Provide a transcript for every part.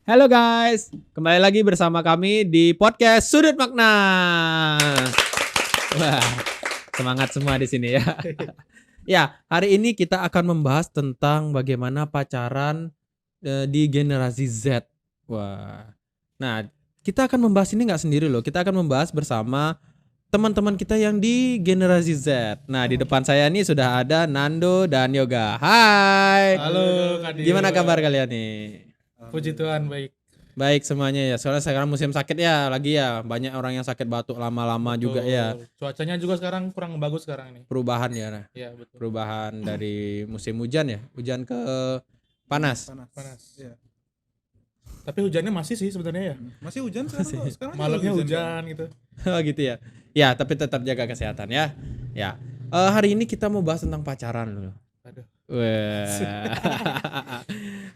Halo guys, kembali lagi bersama kami di podcast Sudut Makna. Wah, semangat semua di sini ya. Ya, hari ini kita akan membahas tentang bagaimana pacaran di generasi Z. Wah, nah kita akan membahas ini nggak sendiri loh. Kita akan membahas bersama teman-teman kita yang di generasi Z. Nah, di depan saya nih sudah ada Nando dan Yoga. Hai. Halo Kak Dio. Gimana kabar kalian nih? Puji Tuhan baik. Baik semuanya ya. Soalnya sekarang musim sakit ya lagi ya. Banyak orang yang sakit batuk lama-lama juga ya. Cuacanya juga sekarang kurang bagus sekarang nih. Perubahan ya. Nah. Iya betul. Perubahan dari musim hujan ya. Hujan ke panas. Panas. Iya. Tapi hujannya masih sih sebenarnya ya. Masih hujan sekarang. Sekarang Malamnya hujan gitu. Oh gitu ya. Ya tapi tetap jaga kesehatan ya. Ya. Hari ini kita mau bahas tentang pacaran loh. Aduh. Wah.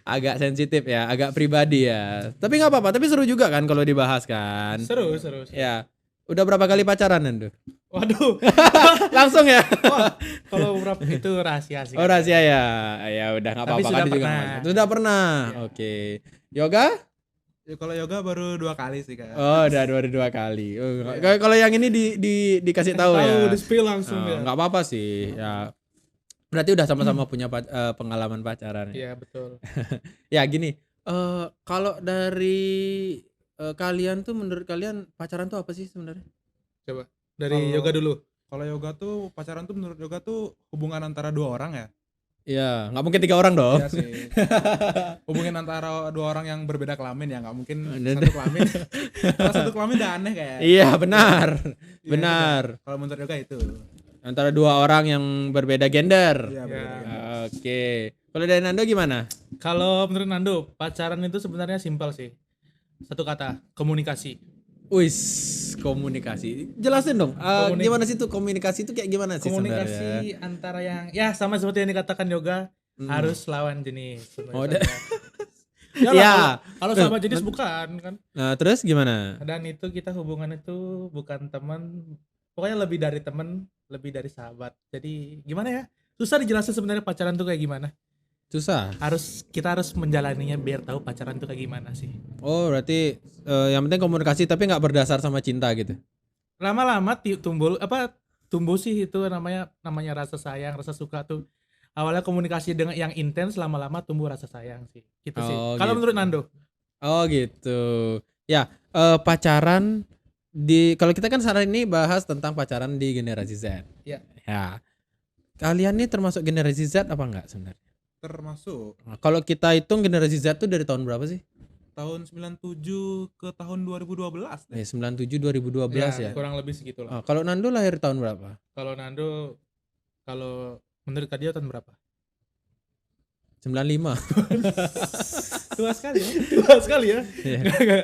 Agak sensitif ya, agak pribadi ya. Tapi nggak apa-apa, tapi seru juga kan kalau dibahas kan. Seru. Ya. Udah berapa kali pacaran Nando? Waduh. Langsung ya. Wah, kalau berapa itu rahasia sih. Oh rahasia ya. Ya udah nggak Tapi apa-apa sudah kan juga. pernah. Sudah pernah. Ya. Oke. Yoga? Ya, kalau yoga baru 2 kali sih Kak. Oh, udah dua kali. Oh, kalau yang ini dikasih tahu ya. Di spill langsung ya. Nggak apa-apa sih. Ya. Berarti udah sama-sama punya pengalaman pacaran ya. Iya betul. Ya gini, kalau dari kalian tuh menurut kalian pacaran tuh apa sih sebenarnya? Coba dari Kalau- yoga dulu. Kalau yoga tuh pacaran tuh menurut yoga tuh hubungan antara 2 orang ya. Iya, nggak mungkin 3 orang dong. Iya sih. Hubungan antara 2 orang yang berbeda kelamin ya, nggak mungkin Dan- satu kelamin. Kalau satu kelamin udah aneh kayak. Iya benar, Iya, benar. Kalau menurut yoga itu. Antara 2 orang yang berbeda gender. Iya, berbeda. Oke. Kalau dari Nando gimana? Kalau menurut Nando, pacaran itu sebenarnya simpel sih. Satu kata, komunikasi. Wis, komunikasi. Jelasin dong. Gimana sih tuh komunikasi itu kayak gimana sih Komunikasi sebenarnya? antara yang ya sama seperti yang dikatakan yoga, Mm. harus lawan jenis. Oh, Ya, Ya. kalau sama jenis bukan kan. Nah, terus gimana? Dan itu kita hubungan itu bukan teman, pokoknya lebih dari teman, lebih dari sahabat. Jadi gimana ya? Susah dijelasin sebenarnya pacaran tuh kayak gimana. Susah. Kita harus menjalaninya biar tahu pacaran tuh kayak gimana sih. Oh, berarti yang penting komunikasi tapi nggak berdasar sama cinta gitu. Lama-lama tumbuh sih itu namanya rasa sayang, rasa suka tuh. Awalnya komunikasi dengan yang intens, lama-lama tumbuh rasa sayang sih. Gitu sih. Oh, Kalau gitu. menurut Nando? Oh, gitu. Ya, pacaran kalau kita kan saat ini bahas tentang pacaran di generasi Z. Ya. Ya. Kalian nih termasuk generasi Z apa enggak sebenarnya? Termasuk Nah, kalau kita hitung generasi Z tuh dari tahun berapa sih? tahun 97 ke tahun 2012 deh. 97 2012 ya. Kurang lebih segitu lah. Kalau Nando lahir tahun berapa? Kalau Nando, kalau menurut Kak Dio tahun berapa? 95. Tua sekali ya. Tua sekali ya. Iya.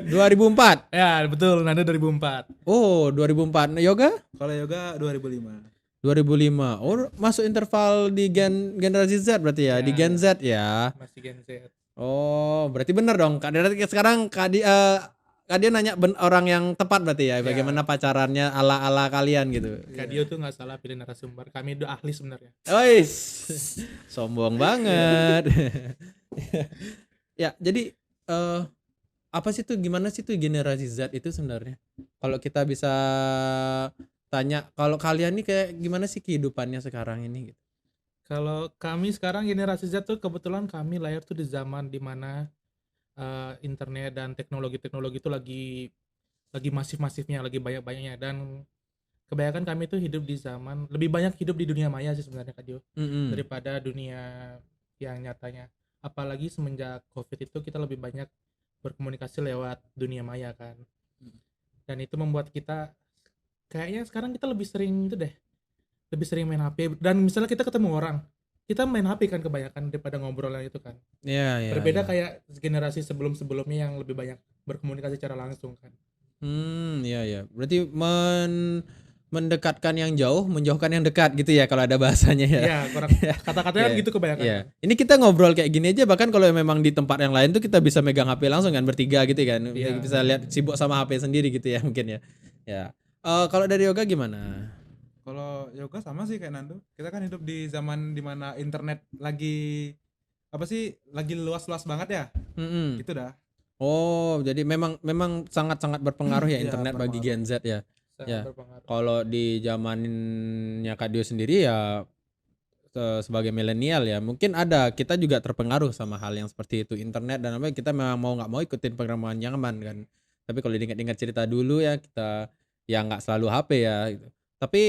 2004. Ya betul, Nando 2004. Oh, 2004. Yoga? Kalau yoga 2005. 2005. Oh, masuk interval di generasi Z berarti ya, di Ya. Gen Z ya. Masih Gen Z. Oh, berarti benar dong. Sekarang Kak Dia nanya orang yang tepat berarti ya, bagaimana pacarannya ala-ala kalian gitu. Kak Dio tuh nggak salah pilih narasumber. Kami udah ahli sebenarnya. Ois. Sombong banget. Ya, jadi apa sih tuh, gimana sih tuh generasi Z itu sebenarnya? Kalau kita bisa tanya, kalau kalian nih kayak gimana sih kehidupannya sekarang ini gitu? Kalau kami sekarang generasi Z tuh kebetulan kami lahir tuh di zaman dimana internet dan teknologi itu lagi masif-masifnya, lagi banyak-banyaknya, dan kebanyakan kami tuh hidup di zaman lebih banyak hidup di dunia maya sih sebenarnya Kak Dio Mm-mm. daripada dunia yang nyatanya. Apalagi semenjak COVID itu kita lebih banyak berkomunikasi lewat dunia maya kan. Dan itu membuat kita kayaknya sekarang kita lebih sering itu deh. Lebih sering main HP, dan misalnya kita ketemu orang, kita main HP kan kebanyakan daripada ngobrol yang itu kan. Iya, iya. Berbeda iya. kayak generasi sebelum-sebelumnya yang lebih banyak berkomunikasi secara langsung kan. Iya ya. Berarti mendekatkan yang jauh, menjauhkan yang dekat gitu ya kalau ada bahasanya ya. Iya, kurang kata-katanya kan Iya. gitu kebanyakan. Iya. Ini kita ngobrol kayak gini aja, bahkan kalau memang di tempat yang lain tuh kita bisa megang HP langsung kan, bertiga gitu kan. Iya. Bisa lihat sibuk sama HP sendiri gitu ya mungkin ya. Ya. Kalau dari Yoga gimana? Kalau yoga sama sih kayak Nando. Kita kan hidup di zaman dimana internet lagi apa sih, lagi luas-luas banget ya. Mm-mm. Gitu dah. Oh, jadi memang sangat-sangat berpengaruh ya Iya, internet bagi berpengaruh. Gen Z ya. Sangat Ya. berpengaruh. Kalau di zamannya Kak Dio sendiri ya sebagai milenial ya, mungkin kita juga terpengaruh sama hal yang seperti itu internet dan apa kita memang mau nggak mau ikutin perkembangan zaman kan. Tapi kalau diingat-ingat cerita dulu ya kita ya nggak selalu HP ya gitu. Tapi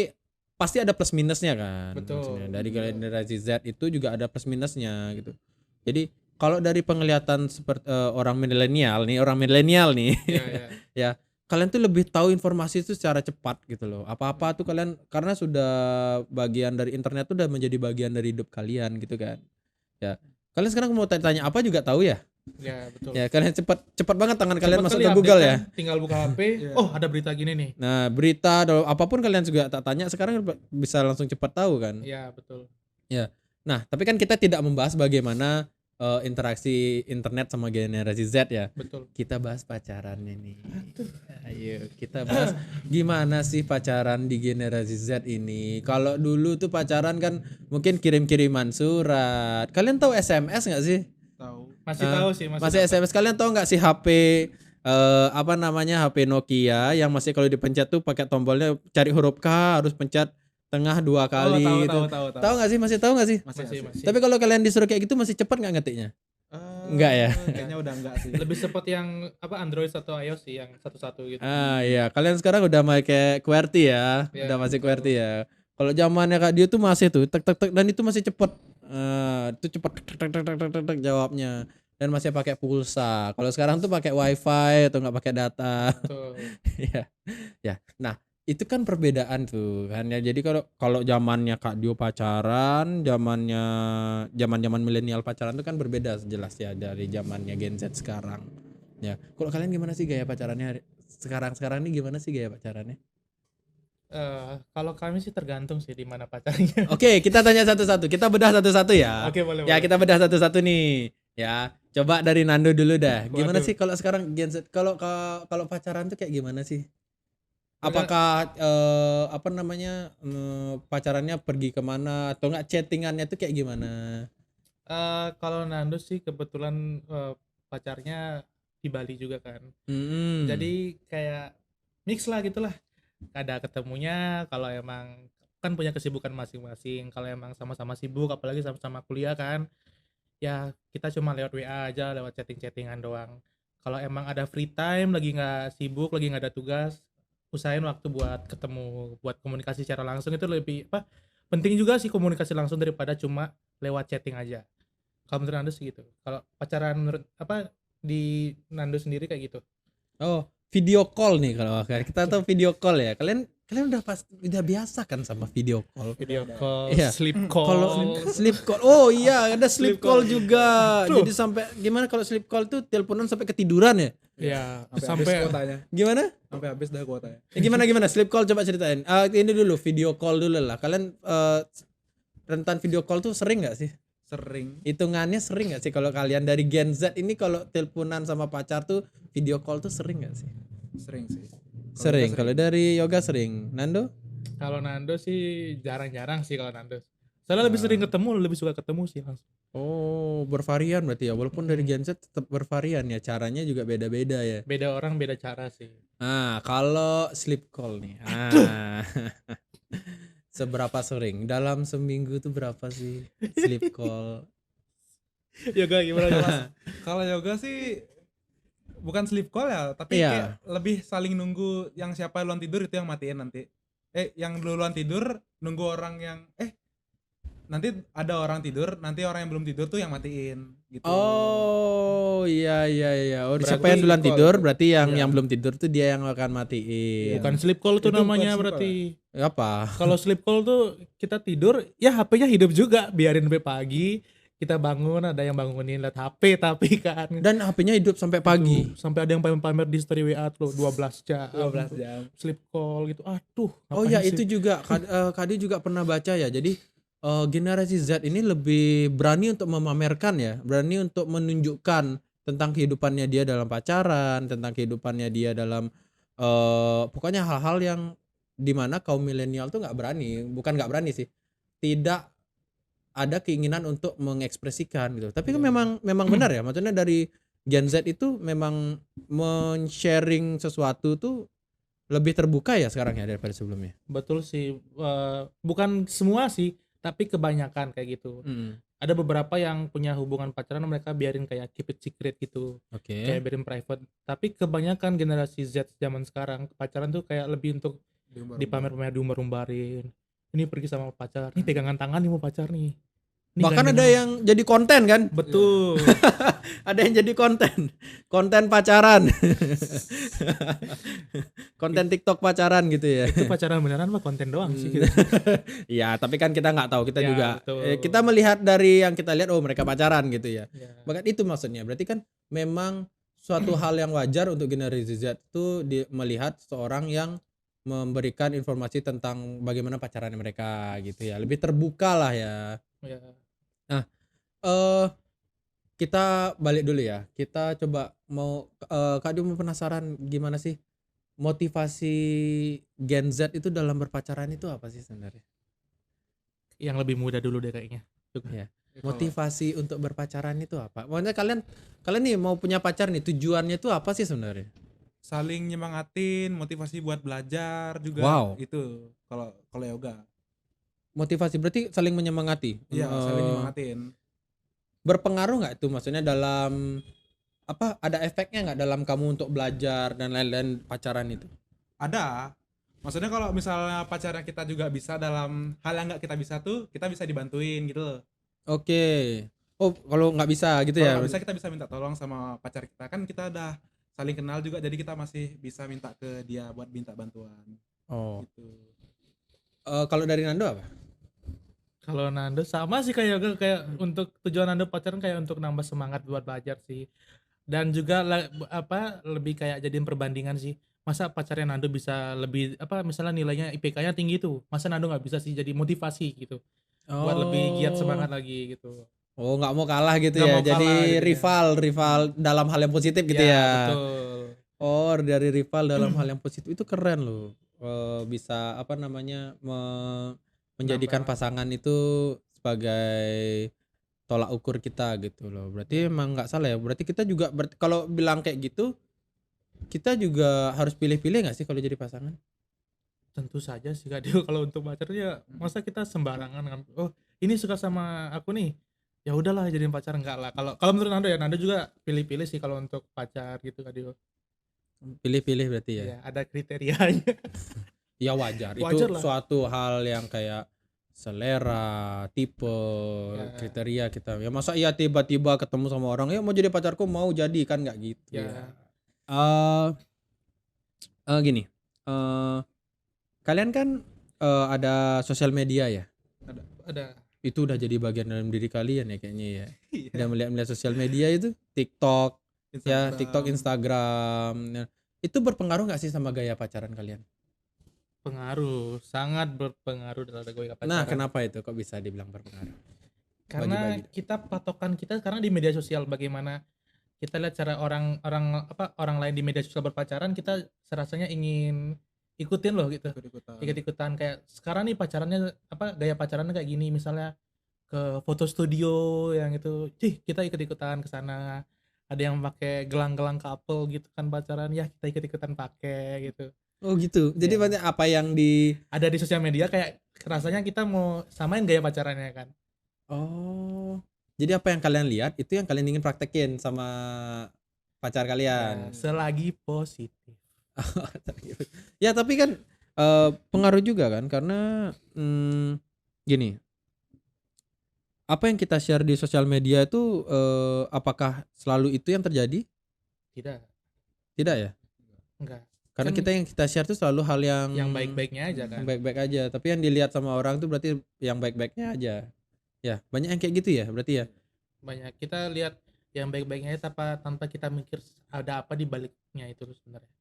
pasti ada plus minusnya kan. Betul. Maksudnya dari Betul. generasi Z itu juga ada plus minusnya gitu. Jadi kalau dari penglihatan seperti orang milenial nih Iya, iya. ya kalian tuh lebih tahu informasi itu secara cepat gitu loh. Apa-apa tuh kalian karena sudah bagian dari internet tuh udah menjadi bagian dari hidup kalian gitu kan. Ya. Kalian sekarang mau tanya apa juga tahu ya? Ya, betul. Ya, kalian cepat banget tangan kalian Cepat masuk kali ke update Google kan, ya. tinggal buka HP, Iya. oh ada berita gini nih. Nah, berita atau apapun kalian juga tak tanya sekarang bisa langsung cepat tahu kan. Iya, betul. Nah, tapi kan kita tidak membahas bagaimana interaksi internet sama generasi Z ya. Betul. Kita bahas pacarannya nih. Ayo kita bahas gimana sih pacaran di generasi Z ini. Kalau dulu tuh pacaran kan mungkin kirim-kiriman surat. Kalian tahu SMS nggak sih? Tahu. Masih tahu sih, Masih SMS. Kalian tahu nggak sih HP apa namanya HP Nokia yang masih kalau dipencet tuh pakai tombolnya cari huruf K harus pencet tengah 2 kali tahu, gitu. tahu. Tahu nggak sih? Masih tahu nggak sih? Masih. Tapi kalau kalian disuruh kayak gitu masih cepat nggak ngetiknya? Enggak ya? Kayaknya udah enggak sih. Lebih seperti yang apa Android atau iOS sih yang satu-satu gitu. Ah iya, kalian sekarang udah pakai QWERTY ya, Iya, udah masih betul. QWERTY ya. Kalau zamannya Kak Dio tuh masih tuh tek tek tek dan itu masih cepet. Itu cepet tek tek tek tek tek tek, tek jawabnya dan masih pakai pulsa. Kalau sekarang tuh pakai WiFi atau nggak pakai data. Betul. Ya, ya. Nah itu kan perbedaan tuh kan ya. Jadi kalau zamannya Kak Dio pacaran, zaman milenial pacaran tuh kan berbeda jelas ya dari zamannya Gen Z sekarang. Ya, kalau kalian gimana sih gaya pacarannya sekarang nih gimana sih gaya pacarannya? Kalau kami sih tergantung sih di mana pacarnya. Oke, kita tanya satu-satu. Kita bedah satu-satu ya. Oke, boleh. Ya, boleh. kita bedah satu-satu nih. Ya, coba dari Nando dulu dah. Gimana Waduh. sih kalau sekarang Gen Z kalau pacaran tuh kayak gimana sih? Apakah apa namanya pacarannya pergi kemana atau enggak chattingannya tuh kayak gimana? Kalau Nando sih kebetulan pacarnya di Bali juga kan. Mm-mm. Jadi kayak mix lah gitulah. Ada ketemunya kalau emang kan punya kesibukan masing-masing. Kalau emang sama-sama sibuk apalagi sama-sama kuliah kan. Ya kita cuma lewat WA aja, lewat chatting-chattingan doang. Kalau emang ada free time, lagi nggak sibuk, lagi nggak ada tugas, usahain waktu buat ketemu, buat komunikasi secara langsung itu lebih penting juga sih komunikasi langsung daripada cuma lewat chatting aja. Kalau menurut Nando sih gitu. Kalau pacaran menurut di Nando sendiri kayak gitu. Oh, video call nih kalau kita tahu video call ya. Kalian udah biasa kan sama video call. Video call, Iya. sleep call. Kalau sleep call, oh iya ada sleep Sleep call call. juga. Tuh. Jadi sampai gimana kalau sleep call tuh teleponan sampai ketiduran ya? Ya, Habis sampai kuotanya. Gimana? Sampai habis dah kuotanya. Gimana sleep call coba ceritain. Ini dulu video call dulu lah. Kalian rentan video call tuh sering nggak sih? Sering. Hitungannya sering nggak sih kalau kalian dari Gen Z ini kalau teleponan sama pacar tuh video call tuh sering nggak sih? Sering sih. Sering. Kalau dari Yoga sering. Nando? kalau Nando sih jarang-jarang sih kalau Nando. Soalnya lebih sering ketemu, lebih suka ketemu sih langsung. Oh, bervarian berarti ya. Walaupun dari Gen Z tetap bervarian ya. Caranya juga beda-beda ya. Beda orang, beda cara sih. Nah, kalau sleep call nih. Seberapa sering? Dalam seminggu tuh berapa sih sleep call? Yoga gimana Mas? Kalau yoga sih bukan sleep call ya, tapi Iya. kayak lebih saling nunggu yang siapa duluan tidur itu yang matiin nanti. Yang duluan tidur nunggu orang yang nanti ada orang tidur, nanti orang yang belum tidur tuh yang matiin gitu. Oh, iya. Oh, Berarti siapa yang duluan sleep tidur? call. Berarti yang Iya. belum tidur tuh dia yang akan matiin. Bukan sleep call tuh Itu bukan namanya sleep berarti. Apa? Kalau sleep call tuh kita tidur, ya HP-nya hidup juga, biarin sampai pagi. Kita bangun, ada yang bangunin liat HP tapi kan. Dan HP-nya hidup sampai pagi. Tuh, sampai ada yang pamer-pamer di story WA tuh 12 jam. 12 jam. Sleep call gitu. Aduh. Oh ngapain ya, sih? itu juga Kadi juga pernah baca ya. Jadi generasi Z ini lebih berani untuk memamerkan ya, berani untuk menunjukkan tentang kehidupannya dia dalam pacaran, tentang kehidupannya dia dalam pokoknya hal-hal yang dimana kaum milenial tuh bukan nggak berani sih, tidak ada keinginan untuk mengekspresikan gitu. Tapi kan memang benar ya, maksudnya dari Gen Z itu memang men-sharing sesuatu tuh lebih terbuka ya sekarang ya daripada sebelumnya. Betul sih, bukan semua sih, tapi kebanyakan kayak gitu. Mm. Ada beberapa yang punya hubungan pacaran mereka biarin kayak keep it secret gitu, Oke. kayak biarin private. Tapi kebanyakan generasi Z zaman sekarang pacaran tuh kayak lebih untuk dipamer-pamer, diumbar-umbarin. Ini pergi sama pacar, nih pegangan tangan nih mau pacar nih. Ini Bahkan ada gandengan. yang jadi konten kan? Betul. Ada yang jadi konten pacaran. Konten TikTok pacaran gitu ya. Itu pacaran beneran mah konten doang sih gitu. Ya, tapi kan kita nggak tahu, kita Ya, juga betul. kita melihat dari yang kita lihat, oh mereka pacaran gitu ya. Ya. Bahkan itu maksudnya. Berarti kan memang suatu hal yang wajar untuk generasi Z itu melihat seorang yang memberikan informasi tentang bagaimana pacaran mereka gitu ya. Lebih terbuka lah ya. Ya. eh Kita balik dulu ya. Kita coba mau Kak Dio mau penasaran gimana sih motivasi Gen Z itu dalam berpacaran itu apa sih sebenarnya? Yang lebih muda dulu deh kayaknya. Ya. Motivasi untuk berpacaran itu apa? Maksudnya kalian nih mau punya pacar nih, tujuannya itu apa sih sebenarnya? Saling nyemangatin, motivasi buat belajar juga. Wow. Itu kalau yoga. Motivasi berarti saling menyemangati. Iya, saling nyemangatin. Berpengaruh nggak itu maksudnya dalam apa, ada efeknya nggak dalam kamu untuk belajar dan lain-lain pacaran itu? Ada. Maksudnya kalau misalnya pacarnya kita juga bisa dalam hal yang nggak kita bisa tuh, kita bisa dibantuin gitu loh. Oke. Oh, kalau nggak bisa gitu Kalau ya? nggak bisa kita bisa minta tolong sama pacar kita, kan kita udah saling kenal juga, jadi kita masih bisa minta ke dia buat minta bantuan Oh. gitu. Kalau dari Nando apa? Kalau Nando sama sih kayak untuk tujuan Nando pacaran kayak untuk nambah semangat buat belajar sih. Dan juga lebih kayak jadiin perbandingan sih. Masa pacarnya Nando bisa lebih misalnya nilainya IPK-nya tinggi tuh. Masa Nando nggak bisa sih, jadi motivasi gitu. Buat lebih giat semangat lagi gitu. Oh, nggak mau kalah gitu Nggak ya. mau kalah Jadi gitu ya. rival dalam hal yang positif gitu ya. Betul. Oh, dari rival dalam hal yang positif itu keren loh. Bisa menjadikan Nambah. pasangan itu sebagai tolak ukur kita gitu loh. Berarti emang nggak salah ya. Berarti kita juga kalau bilang kayak gitu, kita juga harus pilih-pilih nggak sih kalau jadi pasangan? Tentu saja sih Kak Dio, kalau untuk pacar ya masa kita sembarangan ngambil, oh ini suka sama aku nih, ya udahlah jadiin pacar, enggak lah. Kalau menurut Nando ya, Nando juga pilih-pilih sih kalau untuk pacar gitu Kak Dio. Pilih-pilih berarti ya. Ya, ada kriterianya. Ya wajar. Wajar Itu lah. suatu hal yang kayak selera, tipe, Ya. kriteria kita. Ya masa iya tiba-tiba ketemu sama orang, ya mau jadi pacarku, mau jadi, kan nggak gitu Ya. ya. Gini. Kalian kan ada sosial media ya. Ada. Itu udah jadi bagian dalam diri kalian ya kayaknya ya. Iya. Dan melihat sosial media itu TikTok, ya Instagram. TikTok, Instagram. Nah, itu berpengaruh nggak sih sama gaya pacaran kalian? Pengaruh, sangat berpengaruh terhadap gue pacaran. Nah, kenapa itu kok bisa dibilang berpengaruh? Karena Bagi-bagi. kita patokan kita karena di media sosial, bagaimana kita lihat cara orang lain di media sosial berpacaran, kita serasanya ingin ikutin loh gitu. Ikut-ikutan kayak sekarang nih pacarannya gaya pacarannya kayak gini, misalnya ke foto studio yang itu, kita ikut-ikutan ke sana. Ada yang pakai gelang-gelang couple gitu kan pacaran, ya kita ikut-ikutan pakai gitu. Oh gitu. Jadi Ya. banyak apa yang Ada di sosial media kayak rasanya kita mau samain gaya pacarannya kan. Oh. Jadi apa yang kalian lihat itu yang kalian ingin praktekin sama pacar Ya, kalian. selagi positif. Ya tapi kan pengaruh juga kan, karena gini, apa yang kita share di sosial media itu apakah selalu itu yang terjadi? Tidak ya? Enggak. Karena Kan yang kita share itu selalu hal yang baik-baiknya aja kan. baik-baik aja, tapi yang dilihat sama orang tuh berarti yang baik-baiknya aja. Ya, banyak yang kayak gitu ya berarti ya. Banyak kita lihat yang baik-baiknya tanpa kita mikir ada apa di baliknya itu sebenarnya.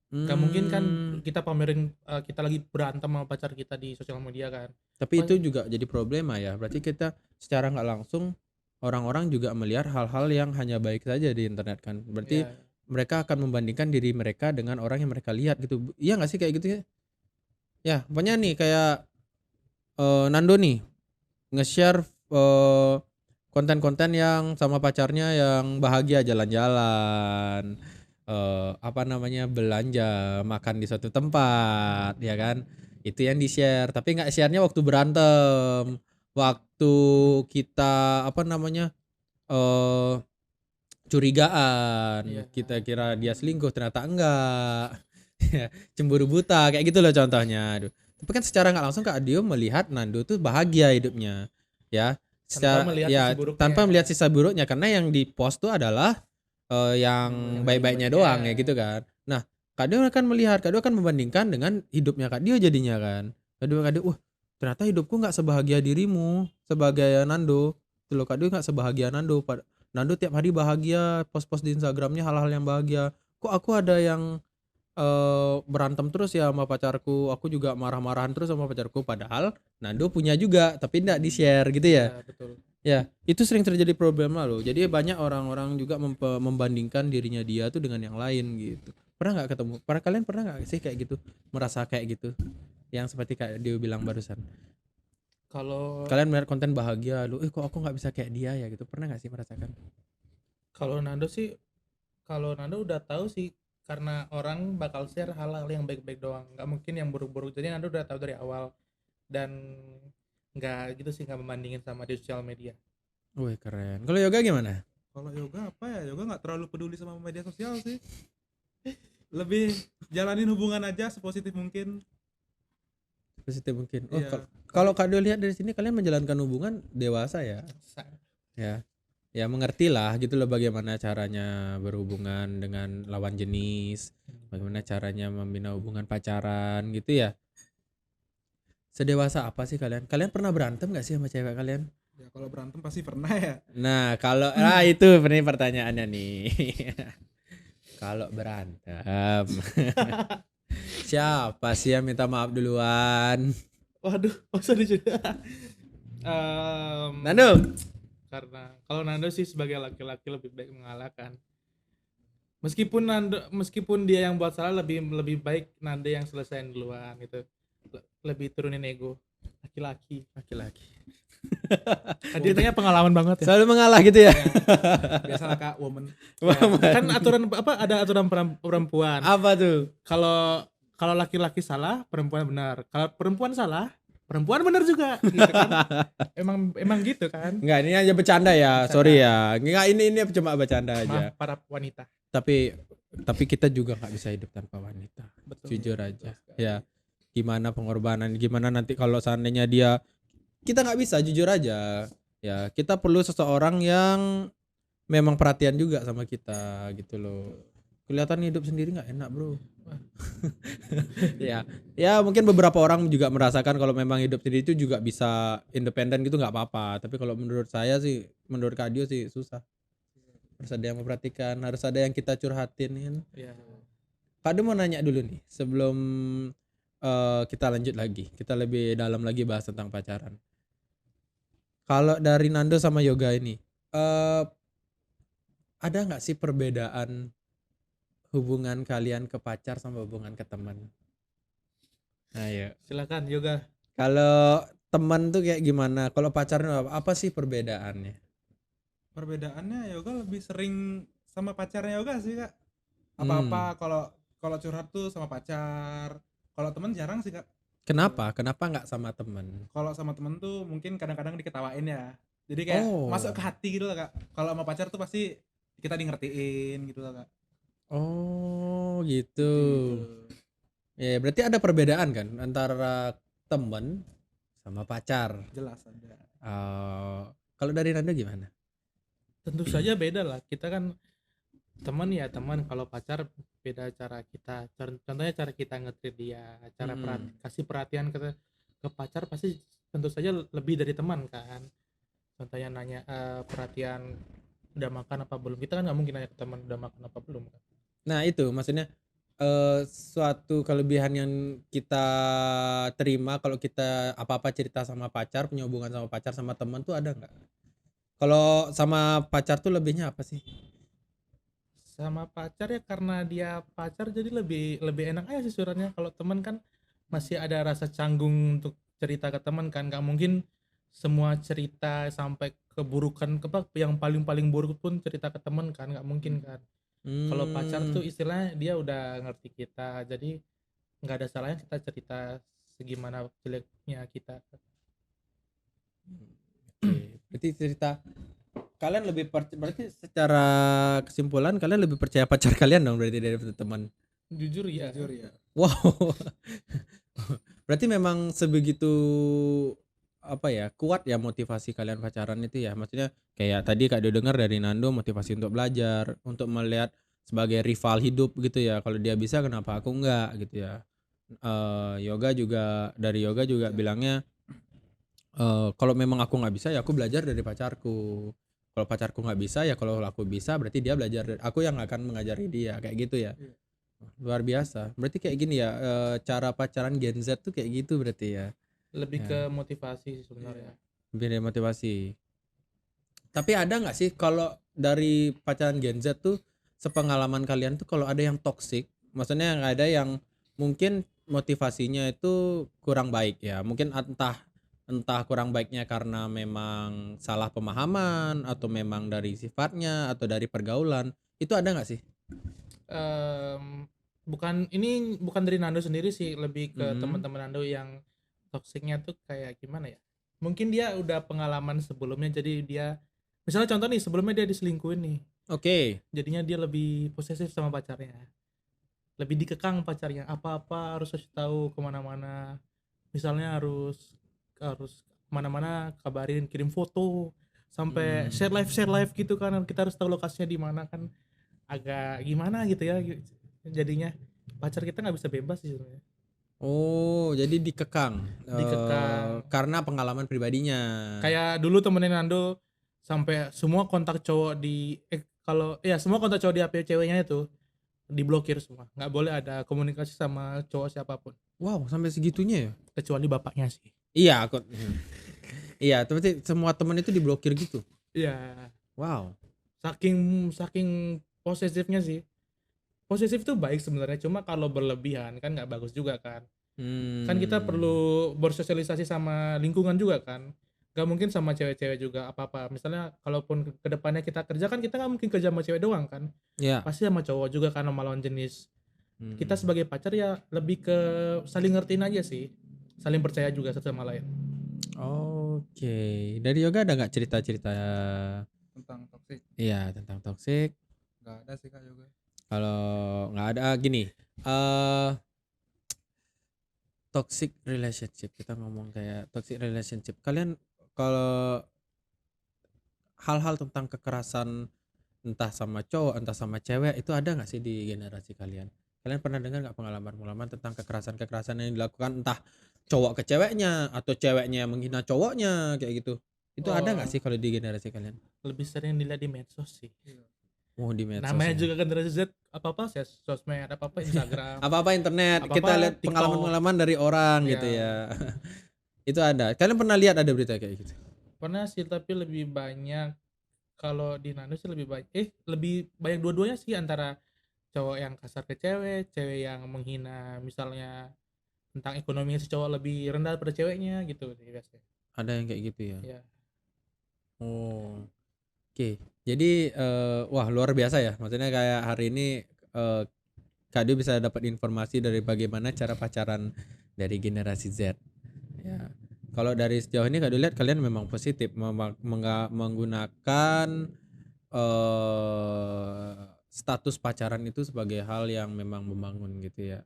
Gak mungkin kan kita pamerin kita lagi berantem sama pacar kita di sosial media kan. Tapi itu juga jadi problema ya. Berarti kita secara nggak langsung orang-orang juga melihat hal-hal yang hanya baik saja di internet kan. Berarti Ya, mereka akan membandingkan diri mereka dengan orang yang mereka lihat gitu. Iya nggak sih kayak gitu ya? Ya, pokoknya nih kayak Nando nih nge-share konten-konten yang sama pacarnya yang bahagia jalan-jalan, apa namanya, belanja, makan di suatu tempat, ya kan. Itu yang di-share, tapi nggak share-nya waktu berantem, waktu kita, apa namanya, eee, curigaan, Iya. kita kira dia selingkuh ternyata enggak. Ya, cemburu buta, kayak gitu loh contohnya, aduh. Tapi kan secara nggak langsung Kak Dio melihat Nando tuh bahagia hidupnya, ya. Tanpa Secara melihat sisi ya buruknya. tanpa melihat sisa buruknya karena yang di-post tuh adalah yang Yang baik-baiknya baik-baiknya. doang ya gitu kan. Nah, Kak Dio akan melihat, Kak Dio akan membandingkan dengan hidupnya Kak Dio jadinya kan. Kak Dio, wah ternyata hidupku nggak sebahagia dirimu sebagai Nando. Tuh loh, Kak Dio nggak sebahagia Nando. Nando tiap hari bahagia, post-post di Instagramnya hal-hal yang bahagia. Kok aku ada yang berantem terus ya sama pacarku, aku juga marah-marahan terus sama pacarku. Padahal Nando punya juga, tapi nggak di-share gitu ya. Iya, betul. Ya, itu sering terjadi problema loh. Jadi banyak orang-orang juga membandingkan dirinya dia tuh dengan yang lain gitu. Pernah nggak ketemu? Kalian pernah nggak sih kayak gitu? Merasa kayak gitu? Yang seperti kayak dia bilang barusan. Kalau Kalian melihat konten bahagia, lu, kok aku nggak bisa kayak dia ya gitu. Pernah nggak sih merasakan? kalau Nando sih, kalau Nando udah tahu sih, karena orang bakal share hal-hal yang baik-baik doang, nggak mungkin yang buruk-buruk. Jadi Nando udah tahu dari awal, dan nggak gitu sih, nggak membandingin sama di sosial media. Wih keren. Kalau Yoga gimana? Kalau yoga apa ya? Yoga nggak terlalu peduli sama media sosial sih. Lebih jalanin hubungan aja sepositif mungkin. Positif mungkin. Oh, Iya. kalau Kak Dio lihat dari sini kalian menjalankan hubungan dewasa ya. Ya. Ya mengerti lah gitu loh bagaimana caranya berhubungan dengan lawan jenis, bagaimana caranya membina hubungan pacaran gitu ya. Sedewasa apa sih kalian? Kalian pernah berantem gak sih sama cewek kalian? Ya kalau berantem pasti pernah ya. Nah kalau itu ini pertanyaannya nih. Kalau berantem siapa sih yang minta maaf duluan? Waduh, masa juga. Nando. Karena kalau Nando sih sebagai laki-laki lebih baik mengalahkan. Meskipun dia yang buat salah, lebih baik Nando yang selesaiin duluan gitu. Lebih turunin ego laki-laki. Kan ditanya pengalaman banget ya. Selalu mengalah gitu ya. Biasalah Kak, woman. Kan aturan apa, ada aturan perempuan. Apa tuh? Kalau laki-laki salah, perempuan benar. Kalau perempuan salah, perempuan benar juga gitu kan. Emang gitu kan. Enggak, ini aja bercanda ya. Bercanda. Sorry ya. Enggak, ini cuma bercanda aja. Maaf para wanita. Tapi kita juga nggak bisa hidup tanpa wanita. Betul. Jujur aja. Ya. Gimana pengorbanan, gimana nanti kalau seandainya dia, kita nggak bisa, jujur aja. Ya, kita perlu seseorang yang memang perhatian juga sama kita gitu loh. Kelihatan hidup sendiri nggak enak, bro. Ya mungkin beberapa orang juga merasakan kalau memang hidup sendiri itu juga bisa independen gitu, nggak apa-apa. Tapi kalau menurut saya sih, menurut Kak Dio sih susah. Harus ada yang memperhatikan, harus ada yang kita curhatin kan. Iya. Kak Dio mau nanya dulu nih sebelum kita lanjut lagi, kita lebih dalam lagi bahas tentang pacaran. Kalau dari Nando sama Yoga ini, ada nggak sih perbedaan hubungan kalian ke pacar sama hubungan ke teman? Ayo. Silakan Yoga. Kalau teman tuh kayak gimana? Kalau pacaran apa sih perbedaannya? Perbedaannya yoga lebih sering sama pacarnya yoga sih Kak. Apa-apa kalau curhat tuh sama pacar. Kalau teman jarang sih Kak. Kenapa nggak sama teman? Kalau sama temen tuh mungkin kadang-kadang diketawain ya. Jadi kayak masuk ke hati gitu loh Kak. Kalau sama pacar tuh pasti kita di ngertiin gitu loh Kak. Oh gitu. Ya berarti ada perbedaan kan antara teman sama pacar. Jelas ada. Kalau dari Nando gimana? Tentu saja beda lah. Kita kan teman ya teman. Kalau pacar beda cara kita. Contohnya cara kita nge-treat dia, cara kasih perhatian ke pacar pasti tentu saja lebih dari teman kan. Contohnya nanya perhatian udah makan apa belum. Kita kan nggak mungkin nanya ke teman udah makan apa belum kan. Nah itu maksudnya suatu kelebihan yang kita terima kalau kita apa-apa cerita sama pacar, punya hubungan sama pacar sama teman tuh ada nggak? Kalau sama pacar tuh lebihnya apa sih? Sama pacar ya karena dia pacar jadi lebih enak aja sih suratnya. Kalau teman kan masih ada rasa canggung untuk cerita ke teman kan, nggak mungkin semua cerita sampai keburukan yang paling buruk pun cerita ke temen kan, nggak mungkin kan. Kalau pacar tuh istilahnya dia udah ngerti kita, jadi nggak ada salahnya kita cerita segimana jeleknya kita. Oke, berarti cerita kalian berarti secara kesimpulan kalian lebih percaya pacar kalian dong berarti daripada teman. Jujur ya. Wow. Berarti memang sebegitu apa ya, kuat ya motivasi kalian pacaran itu ya. Maksudnya kayak tadi Kak Dio dengar dari Nando motivasi untuk belajar, untuk melihat sebagai rival hidup gitu ya. Kalau dia bisa kenapa aku enggak gitu ya. Yoga juga bilangnya kalau memang aku nggak bisa ya aku belajar dari pacarku. Kalau pacarku nggak bisa ya kalau aku bisa berarti dia belajar dari aku yang akan mengajari dia kayak gitu ya. Luar biasa. Berarti kayak gini ya cara pacaran Gen Z tuh kayak gitu berarti ya. Lebih Ya. ke motivasi sih sebenarnya. Lebih dari motivasi. Tapi ada nggak sih kalau dari pacaran Gen Z tuh sepengalaman kalian tuh kalau ada yang toxic, maksudnya yang ada yang mungkin motivasinya itu kurang baik ya. Mungkin entah kurang baiknya karena memang salah pemahaman atau memang dari sifatnya atau dari pergaulan. Itu ada nggak sih? Bukan dari Nando sendiri sih, lebih ke Mhm. teman-teman Nando yang toksiknya tuh kayak gimana ya, mungkin dia udah pengalaman sebelumnya, jadi dia misalnya contoh nih sebelumnya dia diselingkuhin nih, Oke. jadinya dia lebih posesif sama pacarnya, lebih dikekang pacarnya, apa-apa harus kasih tahu kemana-mana, misalnya harus kemana-mana kabarin, kirim foto, sampai share live gitu kan, kita harus tahu lokasinya di mana kan, agak gimana gitu ya, jadinya pacar kita nggak bisa bebas sih sebenarnya. Oh, jadi dikekang. Dikekang. Karena pengalaman pribadinya. Kayak dulu temenin Nando sampai semua kontak cowok semua kontak cowok di HP ceweknya itu diblokir semua, nggak boleh ada komunikasi sama cowok siapapun Wow, sampai segitunya ya? kecuali bapaknya sih. Iya, aku. Iya, berarti semua teman itu diblokir gitu. Iya, Wow. saking posesifnya sih. Posesif itu baik sebenarnya, cuma kalau berlebihan kan nggak bagus juga kan. Kan kita perlu bersosialisasi sama lingkungan juga kan, gak mungkin sama cewek-cewek juga apa-apa, misalnya kalaupun kedepannya kita kerja kan kita nggak mungkin kerja sama cewek doang kan, Ya. pasti sama cowok juga kan, sama lawan jenis. Kita sebagai pacar ya lebih ke saling ngertiin aja sih, saling percaya juga satu sama lain. Oke. Dari Yoga ada nggak cerita-cerita Tentang toxic tentang toxic? nggak ada sih Kak juga. Kalau nggak ada gini, toxic relationship, kita ngomong kayak toxic relationship. Kalian kalau hal-hal tentang kekerasan entah sama cowok entah sama cewek itu ada nggak sih di generasi kalian? Kalian pernah dengar nggak pengalaman-pengalaman tentang kekerasan yang dilakukan entah cowok ke ceweknya atau ceweknya yang menghina cowoknya kayak gitu? Itu ada nggak sih kalau di generasi kalian? Lebih sering dilihat di medsos sih. Oh, di medsos. Namanya ya. juga generasi Z, apa-apa sosmed, apa-apa Instagram. Apa-apa internet, Apa-apa kita lihat TikTok. pengalaman-pengalaman dari orang Iya. gitu ya. Itu ada. Kalian pernah lihat ada berita kayak gitu? Pernah sih, tapi lebih banyak kalau di Nando sih lebih banyak dua-duanya sih, antara cowok yang kasar ke cewek yang menghina misalnya tentang ekonominya si cowok lebih rendah daripada ceweknya gitu sih biasanya. Ada yang kayak gitu ya? Ya. Oh. Oke. Jadi wah luar biasa ya. Maksudnya kayak hari ini Kak Dio bisa dapat informasi dari bagaimana cara pacaran dari generasi Z. Ya. Kalau dari sejauh ini Kak Dio lihat kalian memang positif menggunakan status pacaran itu sebagai hal yang memang membangun gitu ya.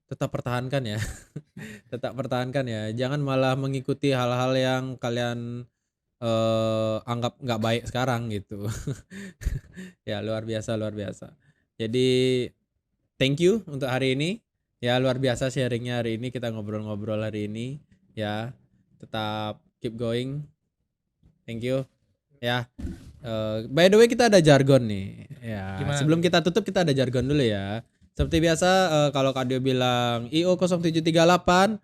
Tetap pertahankan ya. Tetap pertahankan ya. Jangan malah mengikuti hal-hal yang kalian anggap nggak baik sekarang gitu. Ya luar biasa. Jadi thank you untuk hari ini. Ya luar biasa sharingnya hari ini, kita ngobrol-ngobrol hari ini. Ya tetap keep going. Thank you. Ya. By the way kita ada jargon nih. Ya. Gimana Sebelum tuh? kita tutup kita ada jargon dulu ya. Seperti biasa kalau Kak Dio bilang IO 0738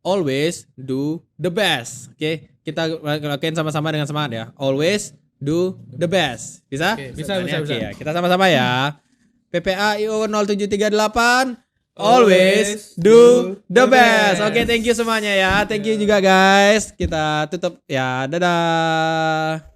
always do the best. Oke, kita lakuin sama-sama dengan semangat ya. Always do the best. Bisa? Oke, bisa. Oke ya, kita sama-sama ya. PPA IO 0738 always do the best. Oke, thank you semuanya ya. Thank you juga guys. Kita tutup ya. Dadah.